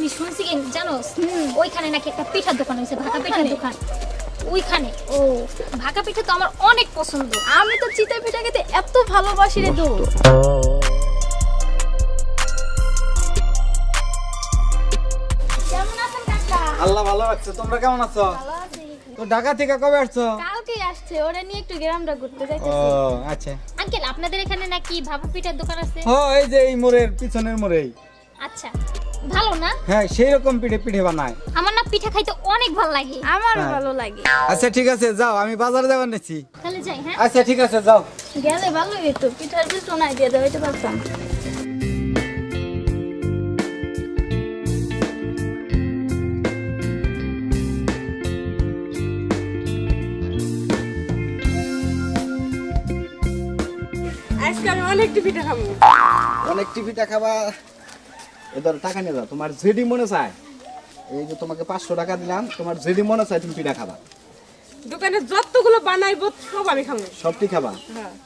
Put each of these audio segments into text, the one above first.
তুই শুনছি কি জানোস ওইখানে নাকি একটা পিঠার দোকান হইছে ভাকা পিঠার দোকান ওইখানে ও ভাকা পিঠা তো আমার অনেক পছন্দ আমি তো চিতই পিঠা খেতে এত ভালোবাসি রে দু কেমন আছেন কাকা আল্লাহ ভালো রাখছে তোমরা কেমন আছো ভালো আছি তো ঢাকা থেকে কবে আসছো কালকে আসছে ওরে নিয়ে একটু গ্রামটা ঘুরতে ও যাইতেছি আচ্ছা আঙ্কেল আপনাদের এখানে নাকি ভাপা পিঠার দোকান আছে ও এই যে এই মোড়ের পিছনের মোড়েই আচ্ছা ভালো না হ্যাঁ সেই রকম পিঠে বানায় আমার না পিঠা খাইতে অনেক ভালো লাগে আমারও হ্যাঁ। ভালো লাগে আচ্ছা ঠিক আছে যাও আমি বাজারে যাবার নিচ্ছি তাহলে যাই হ্যাঁ আচ্ছা ঠিক আছে যাও গেলে ভালো হইতো পিঠার বিল নাই দিয়ে দেওয়াইতে পারতাম আজকে আমি অনেকটা পিঠা খাবো অনেক পিঠা খাবা এবার টাকা নিয়ে যাও তোমার যেডি মনে চায় এই যে তোমাকে 500 টাকা দিলাম তোমার যেডি মনে চায় তুমি পিঠা খাবা দোকানে যতগুলো বানাইবো সব আমি খাবো সবটি খাবা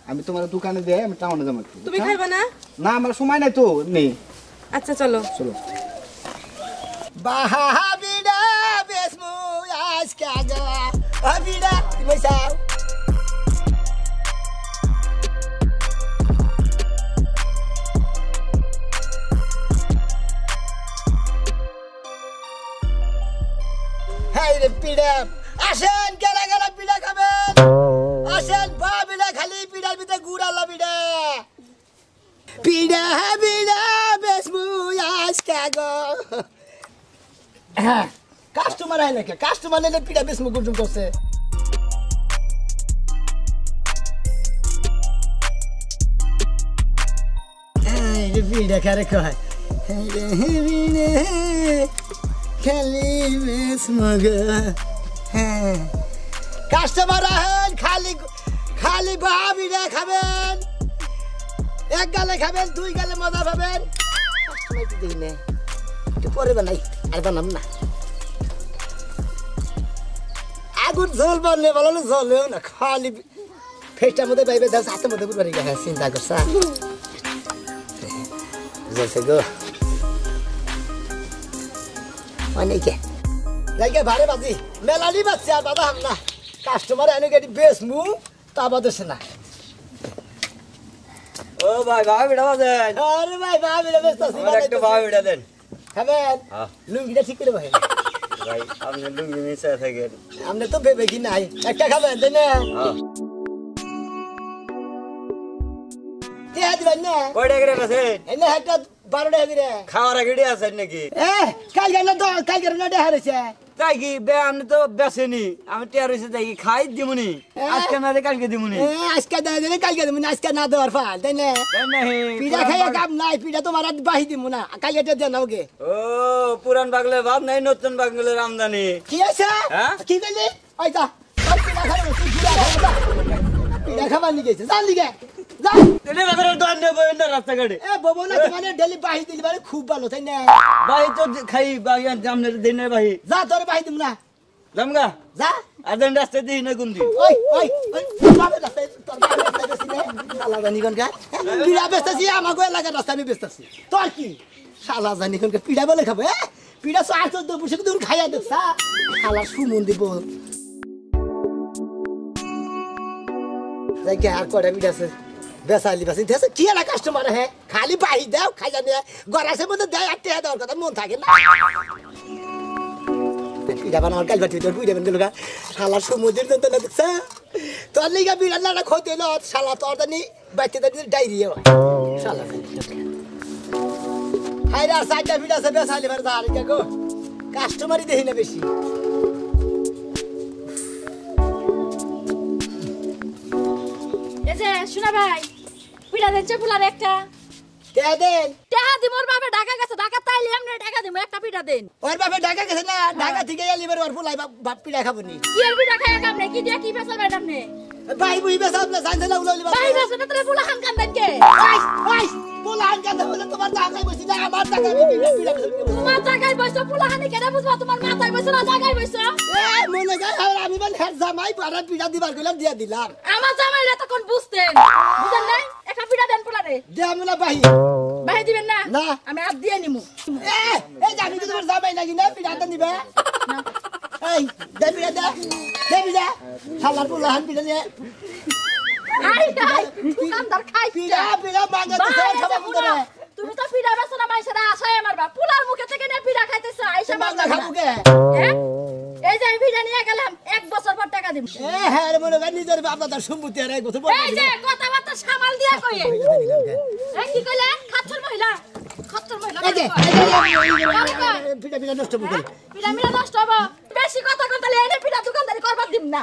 আমি তোমার দোকানে দিয়ে আমি টাউনে যাবো একটু তুমি খাইবা না না আমার সময় নাই তো নেই আচ্ছা চলো চলো বাহাবিডা বেসমু আজকে আগা আবিডা তুমি চাও হাই রে পিড়া আসেন গেলা গেলা পিড়া খাবেন আসেন বাবিডা খালি পিড়ার ভিতরে গুড় আলা পিড়া পিড়া পিড়া বেসমু আজকে আগা হ্যাঁ কাস্টমার আইলে কে কাস্টমার এলে পিড়া বেসমু গুজুম করছে এই যে পিড়া খারে কয় খালি বেসমু হ্যাঁ কাস্টমার আহেন খালি খালি বাবিডা খাবেন এক গালে খাবেন দুই গালে মজা পাবেন কাস্টমার কি দেই না একটু পরে বানাই আর বানাম না আগুন ঝোল বানলে ভালো না ঝোলেও না খালি ফেসটার মধ্যে বাইবে দাস হাতের মধ্যে বুঝবারি গা চিন্তা করছা জলছে গো অনেকে জায়গা ভারে বাজি মেলানি বাচ্চা আর বাবা হামনা কাস্টমার এনে গেটি বেশ মু তা বাদছে না ও ভাই ভাই বিড়া বাজেন আরে ভাই বাবা বেটা ব্যস্ত আছি আমার একটা ভাই বিড়া দেন খাবেন লুঙ্গিটা ঠিক করে ভাই ভাই আপনি লুঙ্গি মিশে থাকেন আমনে তো ভেবে কি নাই একটা খাবেন তাই না হ্যাঁ টিয়া দিবেন না কয়টা করে আছে এনে একটা 12 টাকা করে খাওয়ার আগে আছে নাকি কালকে না তো কালকে না দেখা রয়েছে তাই কি বে আমি তো বেসেনি আমি টিয়ার হইছে তাই কি খাই দিমুনি আজকে না রে কালকে দিমুনি আজকে দেয় দিলে কালকে দেবো আজকে না দেওয়ার ফাল তাই না পিঠা খাইয়া কাম নাই পিঠা তোমার আর বাহি দিব না কালকে দেন ওকে ও পুরান বাগলে ভাব নাই নতুন বাগলে আমদানি কি আছে কি কইলি ওই যা পিঠা খাবো পিঠা খাবার নিয়ে গেছে জান লিগে যা তেলে বাজারে দোকান দেব না রাস্তা ঘাটে ববো না তোমার ডেলি বাহি দিলি মানে খুব ভালো তাই না ভাই তো খাই বাগিয়ান জামনে দিনে ভাই যা তোর বাহি দিব না জামগা যা আদেন রাস্তা দিই না গুন্দি ওই ওই বাবা রাস্তা তোর রাস্তা বেশি না শালা জানি কোন কা পিড়া বেচতাছি আমাগো এলাকার রাস্তা আমি বেচতাছি তোর কি শালা জানি কোন কা পিড়া বলে খাবে পিড়া সো আজ তো বসে দূর খাইয়া দেখছা শালা সুমন দিব যাই আর কড়া পিড়া আছে বেসালি বাসি দেছে কি না কাস্টমার হে খালি বাহি দাও খাই জানি গরাসের মধ্যে দেয় আর টেয়া দেওয়ার কথা মন থাকে না পিঠা বানাবার কাল বাটি তোর বুঝে গেল গা শালা সমুদ্রের তো না দেখছ তোর লিগা বিড়াল না ক্ষতি হলো শালা তোর জানি বাচ্চাদের ডায়রিয়া হয় শালা হাইরা সাইডটা পিঠা আছে বেসালি ভার দাঁড় গো কাস্টমারই দেখি না বেশি এই যে শোনা ভাই পিঠা দেন চপুলার একটা কে দেন টাকা দিম ওর বাবা ঢাকা গেছে ঢাকা তাইলে এমনি টাকা দিম একটা পিঠা দেন ওর বাপে ঢাকা গেছে না ঢাকা থেকে এলিবার ওর ফুলাই বাপ পিঠা খাবো নি কি এর পিঠা খায় কামনে কি দিয়া কি বেসাল ম্যাডাম নে ভাই বুই বেসাল না জানতে না উলালি ভাই বেসে না তোরে ফুলা খান কান্দেন কে ভাই পোলা আনকা বলে তোমার টাকাই বসি না আমার টাকা পিঠা পিঠা তোমার টাকায় বসছো ফুলা খানি কেন বুঝবা তোমার মাথায় বসছো না টাকায় বসছো এ মনে গায় আর আমি মানে হেড জামাই পাড়া পিঠা দিবার কইলাম দিয়া দিলাম আমার জামাইরা তখন বুঝতেন বুঝেন নাই একটা পিঠা দেন পোলা রে দে আমরা ভাই ভাই দিবেন না না। আমি হাত দিয়ে নিমু এই জানি তো তোমার জামাই নাকি না পিঠা আনতে দিবে এই দে পিঠা দে পিঠা শালার পোলা হান পিঠা নিয়ে হাই হাই দোকানদার খাই পিঠা পিঠা মাঙ্গা তো সব খাবার করে তুমি তো পিঠা বেচো না মাইসেরা আশায় মারবা পুলার মুখে থেকে না পিঠা খাইতেছ আইসা মাঙ্গা খাবো কে হ্যাঁ এই যে পিঠা নিয়ে গেলাম 1 বছর পর টাকা দিব হ্যাঁ রে মনে কর নিজের বাপ দাদার সম্পত্তি আর কথা বল এই যে কথাবার্তা সামাল দিয়া কইয়ে এই কি কইলে খাচ্ছর মহিলা এই যে পিঠা পিঠা নষ্ট করে পিঠা মিলা নষ্ট হবো বেশি কথা কইলে এনে পিঠা দোকানদারি করবার দিব না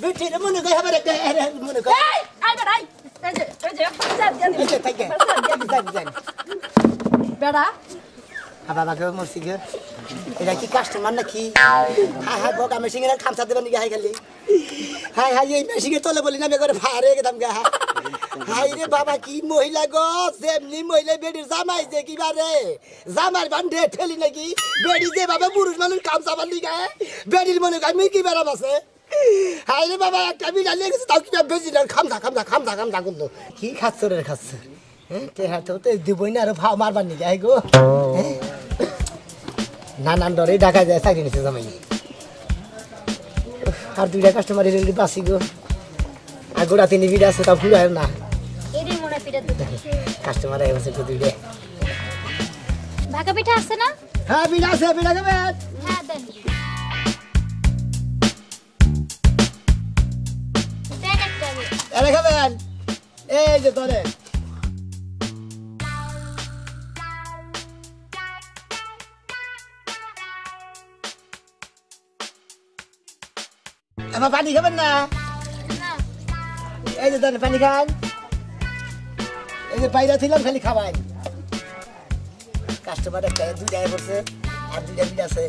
বেটি রে মনে কর হবে রে মনে কর এই আই বেড়াই এই যে বাজার দিয়া এই যে থাকে বেড়া বাবাকে মরছি গে এটা কি কাস্টমার নাকি হ্যাঁ হ্যাঁ বকা মেশিনের খামসা দেবেন নাকি হাই খালি হাই হাই এই মেশিনের তলে বলি না বেগরে ফারে গেতাম গা হাই রে বাবা কি মহিলা গো যেমনি মহিলা বেডির জামাই যে কি বারে জামার বান্ধে ঠেলি নাকি বেডি যে বাবা পুরুষ মানুষ খামসা বান্ধি গায়ে বেডির মনে আমি কি বেড়াম আছে হাই রে বাবা একটা বিড়াল নিয়ে গেছে তাও কি বেশি না খামসা খামসা খামসা খামসা করলো কি খাচ্ছ রে খাচ্ছ হ্যাঁ তো দিবই না আরো ভাও মারবার নাকি হাই গো নানান ডরে ঢাকা যায় চাকরি নিচ্ছে জামাই আর 2টা কাস্টমার এলে বাসি গো আর গোড়া 3 ভিড় আছে তা ভুল হয় না এরই মনে পিঠা দোকান কাস্টমার আই বসে তো 2টা ভাকা পিঠা আছে না হ্যাঁ ভিড় আছে ভিড় খাবে হ্যাঁ দেন দেন একটা এনে খাবেন এই যে ধরে আমার পানি খাবেন না না এই যে ধরে পানি খান এই যে বাইরে ছিলাম খালি খাবাই কাস্টমার একটা 2টা করছে আর 2টা ভিড় আছে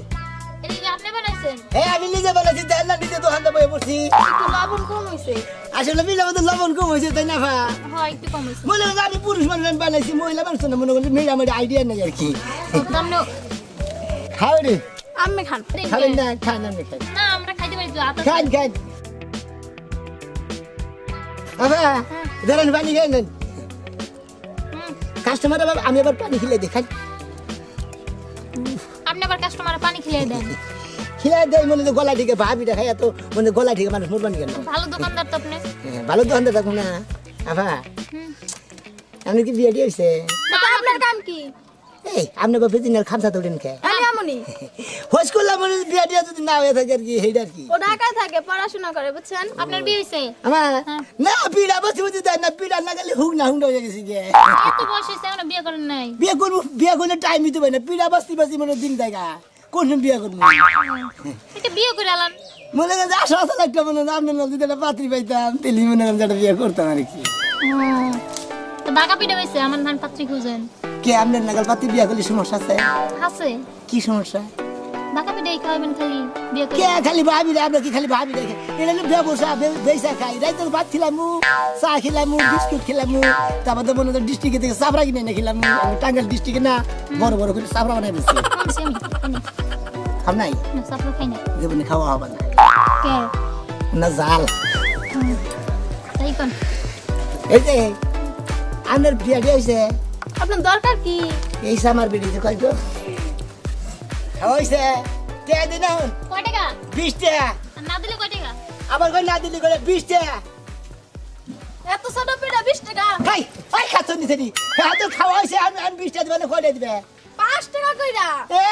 এটা কি আপনি বানাইছেন হ্যাঁ আমি নিজে বানাইছি দেন না নিজে দোকানটা বসে পড়ছি একটু লবণ কম হইছে আসলে মিলে মতো লবণ কম হয়েছে তাই না ভা হ্যাঁ একটু কম হইছে মনে হয় আমি পুরুষ মানুষ বানাইছি মহিলা মানুষ না মনে করছি মেয়েরা আমার আইডিয়া নেই আর কি আপনি খাও রে আম্মে খান খাবেন না খান আমি খাই না আমরা খাইতে পারি তো আতা খান খান আবা ধরেন পানি খাই নেন কাস্টমার আমি আবার পানি খেলে দেখাই আপনি আবার কাস্টমার পানি খেলিয়ে দেন খেলে দেয় মনে তো গলা ঠিক ভাবি দেখাই এত মনে গলা ঠিক মানুষ মরবান কেন ভালো দোকানদার তো আপনি ভালো দোকানদার দেখুন না আবা আপনি কি বিয়ে দিয়েছে আপনার কাম কি এই আপনি বাপে দিনের খামসা তোলেন কে আমি আমনি হোস করলাম মানে বিয়ে দিয়ে যদি না হয়ে থাকে আর কি সেইটা আর কি ও ঢাকায় থাকে পড়াশোনা করে বুঝছেন আপনার বিয়ে হইছে আমার না পিড়া বসে বসে দেয় না পিড়া না গেলে হুক না হুন্ডা হয়ে গেছে গে এত বয়স হইছে এখনো বিয়ে করেন নাই বিয়ে করলে টাইম দিতে পারি না পিড়া বসতে বসে মানে দিন দেখা কোন বিয়ে করবো এটা বিয়ে করে আলান মনে কাছে 8 লাখ টাকা মনে আপনার যদি একটা পাত্রী পাইতাম তেলি মনে কাছে একটা বিয়ে করতাম আর কি তো বাঁকা পিঠা হইছে আমার ধান পাত্রী খুঁজেন কে আপনার নাগাল পাত্রী বিয়ে করলে সমস্যা আছে আছে কি সমস্যা বাঁকা পিঠাই খাওয়াবেন খালি বিয়ে করে কে খালি ভাবি রে আমরা কি খালি ভাবি রেখে এটা হলো ব্যবসা বেসা খাই রাইতে ভাত খেলাম চা খেলাম বিস্কুট খেলাম তারপর তো মনে হয় ডিস্ট্রিক্টে থেকে সাবরা কিনে এনে খেলাম আমি টাঙ্গাইল ডিস্ট্রিক্টে না বড় বড় করে সাবরা বানাই দিচ্ছি খাইছি আমি খাইনি। খাব নাই না সাপড় খাই না জীবনে খাওয়া হবে না কে না জাল তাই কোন এই যে আমার বিয়ে হয়েছে আপনার দরকার কি এই সামার বেরিয়েছে কয়তো হয়েছে কে দিন কয় টাকা 20 টাকা আর না দিলে কয় টাকা আবার কই না দিলি করে 20 টাকা এত ছোট পিঠা 20 টাকা খাই আই খাচ্ছ নিছে নি হ্যাঁ তো খাওয়া হয়েছে আমি 20 টাকা দিবেন কয়টা দিবে 5 টাকা কইরা এ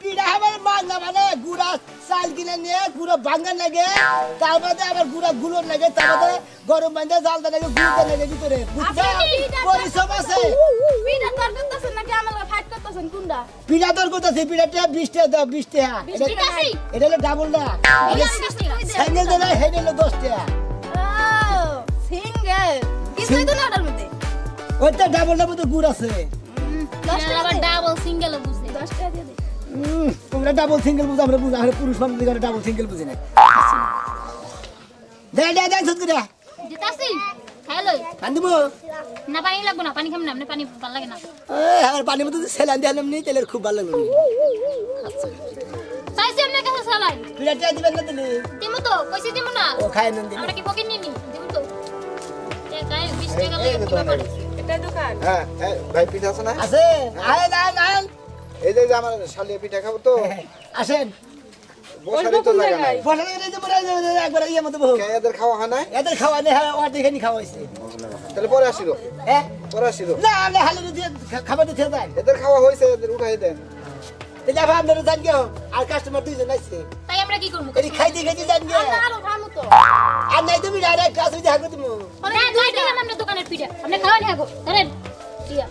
পিড়া আমার মাংনা মানে গুড়া চাল কিনে নিয়ে গুড়া ভাঙান লাগে তার মধ্যে আবার গুড়া গুলো লাগে তার মধ্যে গরম বান্ধে জালটা লাগে গুড়টা লাগে ভিতরে বুঝছো পরিশ্রম আছে পিঠা দর করতেছেন নাকি আমার ফাইট করতেছেন কোনটা পিড়া দর করতেছে পিড়াটা 20 টাকা দাও 20 টাকা ঠিক আছে এটা হলো ডাবল না সিঙ্গেল দিলে হেড হলো 10 টাকা ও সিঙ্গেল কিছুই তো না ওটার মধ্যে ওইটা ডাবল ডাবল তো গুড় আছে 10 টাকা আবার ডাবল সিঙ্গেল বুঝছে 10 টাকা দিয়ে দে তোমরা ডাবল সিঙ্গেল বুঝো আমরা বুঝো আমরা পুরুষ মানুষ দিকে ডাবল সিঙ্গেল বুঝি না দে দে দে সত্যি দিতাছি হ্যালো কান্দিবো না পানি লাগবে না পানি খাম না আপনি পানি ভালো লাগে না আমার পানির মধ্যে সেলান দিলাম নি তেলের খুব ভালো লাগলো চাইছি আপনার কাছে চালাই পিড়াটা দিবেন না দিলে দিমু তো কইছি দিমু না ও খায় না দিলে আমরা কি পকেট নিনি দিমু তো টাকা 20 টাকা লাগে কি ব্যাপার পিঠা দোকান হ্যাঁ ভাই পিঠা আছে না আছে আয় না এই যে আমার শালিয়া পিঠা খাবো তো আসেন বসারই তো জায়গা নাই বসে এই যে বড় একবার ইয়ে মতো বহু কে এদের খাওয়া হয় না এদের খাওয়া নেই হ্যাঁ ওর দেখে নি খাওয়া হইছে তাহলে পরে আসিল হ্যাঁ পরে আসিল না আমরা হালে দিয়ে খাবার দিতে যাই এদের খাওয়া হয়েছে এদের উঠাই দেন এই যাবা আমরা জান গেও আর কাস্টমার দুইজন আছে তাই আমরা কি করবো এই খাইতে জান গে আরো ভালো তো আর নাই তুমি ডাইরেক্ট কাছে দেখা করতে না না দিলাম আমরা দোকানের পিঠা আপনি খাওয়া নিয়ে আগো ধরেন দিয়া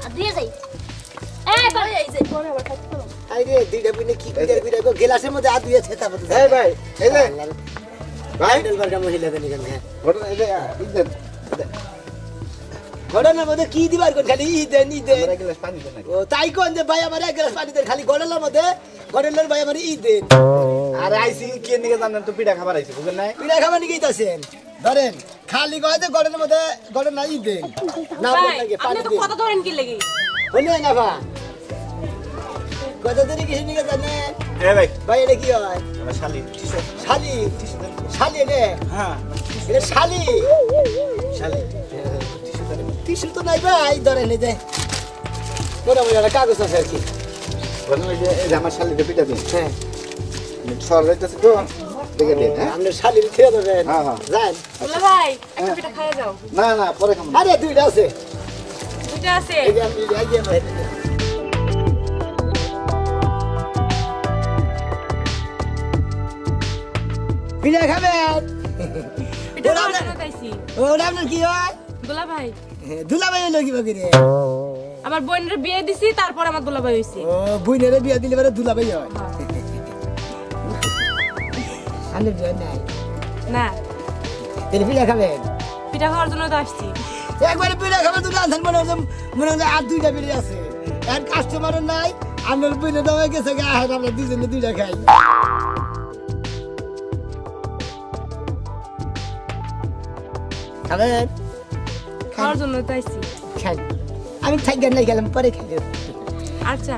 আর দিয়ে যাই এই যে পরে আবার খাইতে পারো আইরে দুইটা বিনে কি বিটা গো গ্লাসের মধ্যে হাত দিয়ে ছেতা বলতে এই ভাই এই যে ভাই হ্যান্ডেল বারটা মহিলা দেন কেন ঘটনা এই যে ইদেন ঘটনার মধ্যে কি দিবার কোন খালি ঈদেন আমরা গ্লাস পানি দেন ও তাই কোন যে ভাই আমার এক গ্লাস পানি দেন খালি ঘটনার মধ্যে ঘটনার ভাই আমার ঈদেন আর আইসি কে নিকে জানেন তো পিঠা খাবার আইছে বুঝেন নাই পিঠা খাবার নিয়ে গেছেন ধরেন খালি কয়তে ঘটনার মধ্যে ঘটনা ঈদেন না ভাই লাগে আপনি পানি তো দেন কথা ধরেন কি লাগি হলে না ভা কত দিন কিছু নিয়ে জানেন এ ভাই ভাই এটা কি হয় আমার শালি শালি শালি রে হ্যাঁ এটা শালি শালি টিস্যু তো নাই ভাই ধরেন এই যে মোটামুটি একটা কাগজ আছে আর কি ঘটনা এই যে আমার শালিতে পিঠা দিন হ্যাঁ সর যাইতেছে তো দেখে দিন হ্যাঁ আপনি শালির খেয়ে দেবেন হ্যাঁ, হ্যাঁ। যান দুলা ভাই একটা পিঠা খাইয়ে যাও না না পরে খাবো আরে দুইটা আছে দুইটা আছে এই যে আমি আইডিয়া ভাই পিঠা খাবেন পিঠা খাওয়ার জন্য চাইছি ওটা আপনার কি হয় দুলা ভাই দুলা ভাই হলো কি বাকি রে আমার বোনের বিয়ে দিছি তারপর আমার দুলা ভাই হইছে ও বুইনের বিয়া দিলে পরে দুলা ভাই হয় আন্দাজ হয় নাই না তাহলে পিঠা খাবেন পিঠা খাওয়ার জন্য তো আসছি একবারে পিঠা খাবেন দুটো আনছেন মনে হচ্ছে আর দুইটা পিঠা আছে আর কাস্টমারও নাই আপনার বুইনের দামে গেছে গা আর আমরা দুজনে দুইটা খাই খাবেন খাওয়ার জন্য তো আসছি খাই আমি থাকবেন নাই গেলাম পরে খাই আচ্ছা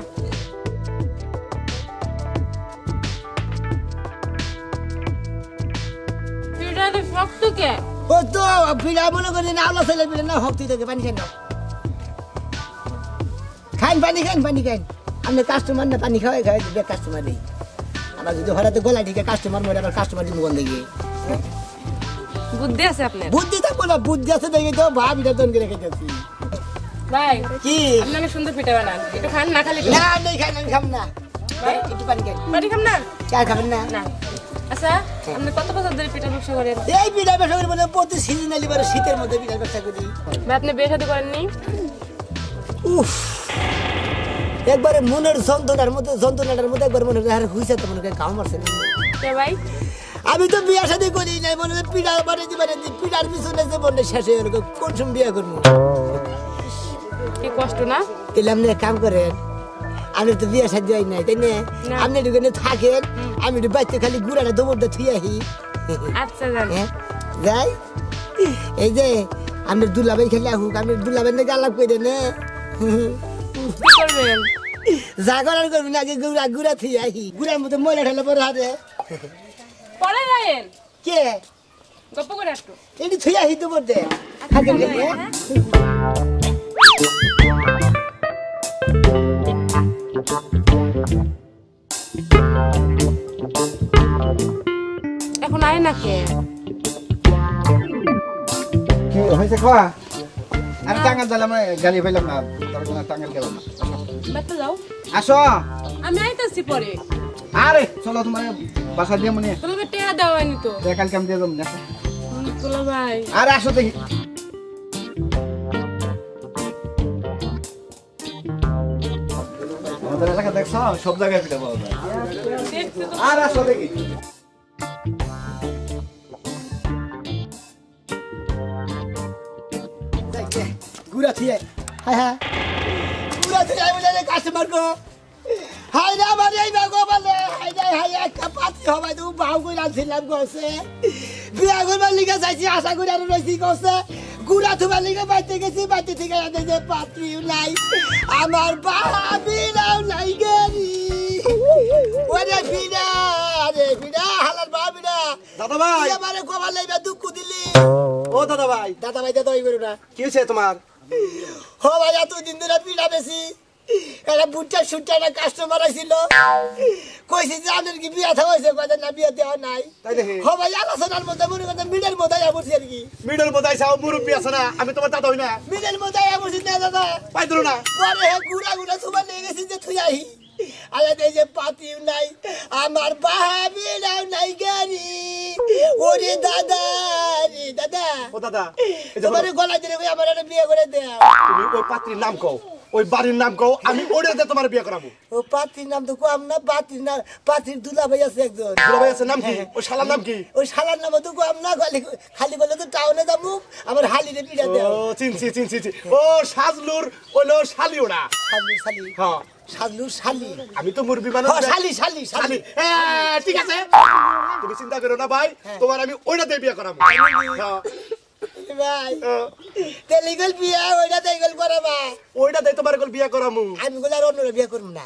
পিঠা তো শক্ত কে ও তো পিঠা মনে করি না আলো ছেলে পিঠা না ভক্তি থেকে পানি খান না খান পানি খান আপনি কাস্টমার না পানি খাওয়াই দিবে কাস্টমার নেই আমার যদি হঠাৎ গলা ঠিক কাস্টমার মরে আবার কাস্টমার দিব বন্ধ গিয়ে বুদ্ধি আছে আপনার বুদ্ধি থাকবো না বুদ্ধি আছে দেখে তো ভাবিটা তন করে খেতেছি ভাই কি আপনি অনেক সুন্দর পিঠা বানান একটু খান না খালি না নেই খাই আমি খাম না একটু পানি খাই বাড়ি খাম না চা খাবেন না না আচ্ছা আপনি কত বছর ধরে পিঠা ব্যবসা করেন এই পিঠা ব্যবসা করি মানে প্রতি সিজনালি বারে শীতের মধ্যে পিঠা ব্যবসা করি ভাই আপনি বিয়ে শাদী করেননি উফ একবারে মনের যন্ত্রণার মধ্যে একবার মনে হয় হুইসে তো মনে হয় কাম মারছে না কে ভাই আমি তো বিয়া শাদী করি নাই মনে হয় পিঠা বানাইতে পিঠার পিছনে যে মনে শেষ হয়ে গেল কোন সময় বিয়া করবো কি কষ্ট না তাহলে আপনি এক কাম করেন আমি তো বিয়া শাদী হয় নাই তাই না না। আপনি এখানে থাকেন আমি একটু বাচ্চা খালি গুড়াটা দৌড়টা থুই আহি আচ্ছা জান হ্যাঁ যাই এই যে আপনার দুলাভাই খেলে আহুক আপনি দুলাভাই নাকি আলাপ করে না কি করবেন যা করার করবি না আগে গুড়া থুই আহি গুড়ার মধ্যে ময়লা ঠেলে পরে হাতে পরে যাইন কে গপ্প করে একটু এটি থুই আহি তো বলতে থাকে এখন আয় না কে কি হইছে খাওয়া আমি টাঙ্গাল দিলাম গালি পাইলাম না তোর কোনো টাঙ্গাল গেলাম না বেতে যাও আসো আমি আইতাছি পরে আরে চলো তোমার বাসা দিয়ে মনে তোমাকে টেয়া দেওয়ানি তো কালকে আমি দিয়ে যাবো না তোলা ভাই আরে আসো দেখি আমাদের এলাকা দেখছো সব জায়গায় পিঠা পাওয়া যায় দেখছি তো আর আসো দেখি গুড়া থুয়ে হ্যাঁ হ্যাঁ গুড়া থুয়ে বলে কাস্টমার কো হাই না মানে এই বাগো বলে হাই একটা পাতি হবে তো বাউ কই আনছিলাম কইছে বিয়া করবার লিগা যাইছি আশা করি আর রইছি কইছে গুড়া থুবার লিগা বাইতে গেছি বাইতে থেকে আনে যে পাত্রিও নাই আমার বাবি নাও নাই গেরি ওরে বিনা রে বিনা হালার বাবিনা দাদা ভাই আমারে কোবা লাইবা দুঃখ দিলি ও দাদা ভাই দাদা ভাই দাদা ওই করো না কি হয়েছে তোমার হো ভাই এতদিন ধরে পিঠা বেশি একটা বুটটা সুটটা না কাস্টমার আসছিল কইছি যে আপনার কি বিয়া থাকা হয়েছে কয়েছে না বিয়া দেওয়া নাই তাই দেখি হো ভাই আলোচনার মধ্যে মনে করছে মিডের মধ্যে বলছি আর কি মিডল বোধাই চাও মুরব্বী আছে না আমি তোমার দাদা হই না মিডের মধ্যে বলছি না দাদা পাই দিল না পরে গুড়া গুড়া তোমার লেগে গেছি যে থুই আহি আলাদা এই যে পাতিও নাই আমার বাহাবিরাও নাই গাড়ি ওরে দাদা রে দাদা ও দাদা এই যে তোমার গলা ধরে কই আমার একটা বিয়ে করে দেয়া তুমি ওই পাত্রীর নাম কও ওই বাড়ির নাম কও আমি ওরে দিয়ে তোমার বিয়ে করাবো ও পাত্রীর নাম তো কম না পাত্রীর নাম পাত্রীর দুলা ভাই আছে একজন দুলা ভাই আছে নাম কি ওই শালার নাম কি ওই শালার নাম তো কম না খালি বলে তো টাউনে যাবো আমার হালিরে পিঠা দেও ও চিনছি ও সাজলুর ওলো শালি ওড়া শালি শালি হ্যাঁ শালু শালি আমি তো মুরবি মানুষ শালি শালি শালি ঠিক আছে তুমি চিন্তা করো না ভাই তোমার আমি ওইটা দিয়ে বিয়ে করাবো হ্যাঁ ভাই তেলিগল বিয়া ওইটা তেলিগল করাবা ওইটা দিয়ে তোমার বিয়ে করাবো আমি গুলো আর অন্য বিয়ে করবো না